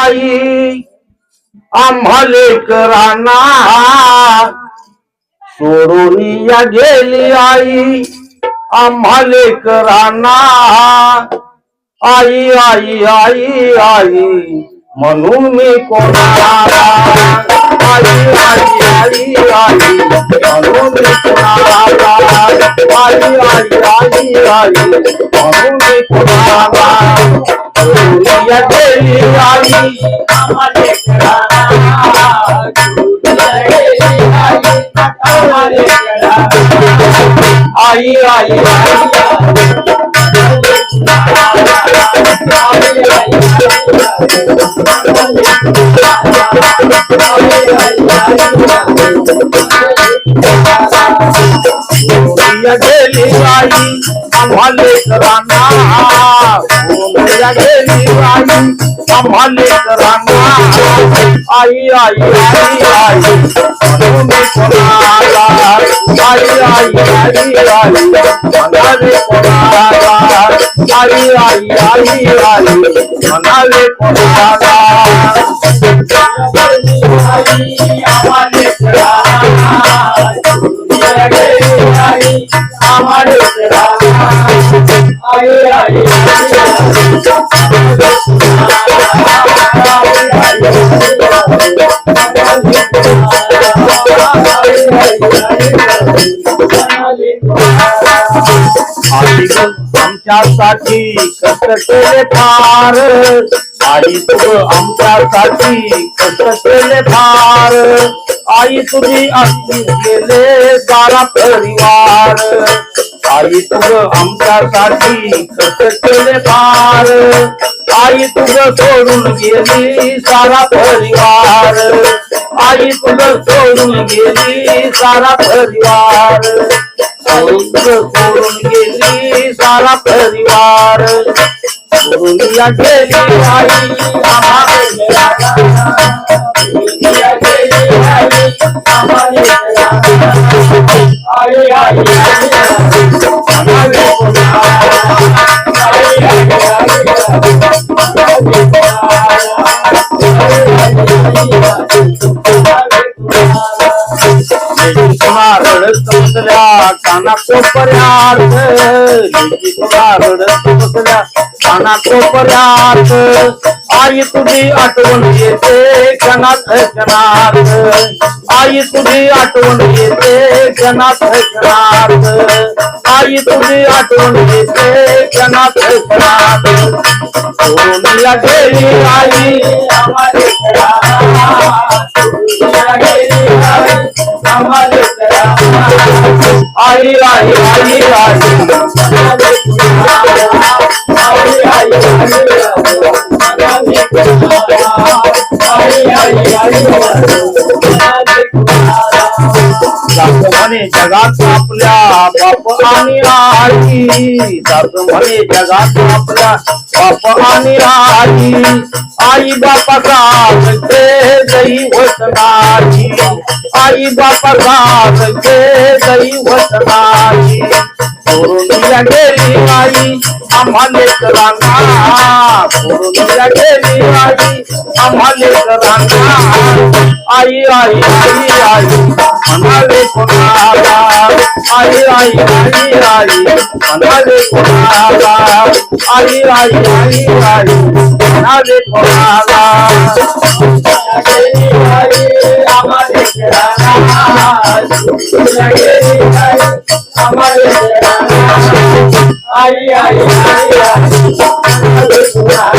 आई आम्हा लेकरांना सोडून या गेली आई आम्हा लेकरांना आई आई आई आई म्हणून मी कोणाला आई आई आई आई म्हणून मी कोणाला आई आई आई आई म्हणून मी कोणाला या गेली आई आम्हा लेकरांना आई आई गेली आई आम्हा लेकरांना गेली आई आम्हा लेकरांना आई आई आई आई म्हणून कोणाला आई आई आई आई म्हणाले कोणाला आई आई आई आई म्हणाले कोणाला आम्हा लेकरांना आम्हा लेकरांना आई आई आमच्यासाठी कष्ट केले फार आई तुझ आमच्यासाठी कष्ट केले फार आई तुझी असली गेले सारा परिवार आई तुझ आमच्यासाठी कष्ट केले फार आई तुझ सोडून गेली सारा परिवार आई तुझ सोडून गेली सारा परिवार सोडून गेली सारा परिवार सोडून या गेली आई रडत बसल्या काना कोपऱ्यात रडत बसल्या काना कोपऱ्यात आई तुझी आठवण येते क्षणात क्षणात आई तुझी आठवण येते क्षणात क्षणात आई तुझी आठवण येते क्षणात क्षणात सोडून या गेली आई आम्हा लेकरांना आई आई आई म्हणे जगात आपल्या बाप आणि आई जातो म्हणे जगात आपल्या बाप आणि आई बापाचा दैवत नाही आई बापाचा दैवत नाही सोडून या गेली आई आम्हा लेकरांना सोडून या गेली आई आम्हा लेकरांना आई आई आई आई म्हणाले कोणाला आई आई आई आई म्हणाले कोणाला आई आई आई आई म्हणाले कोणाला आम्हा लेकरांना आई आई आई आई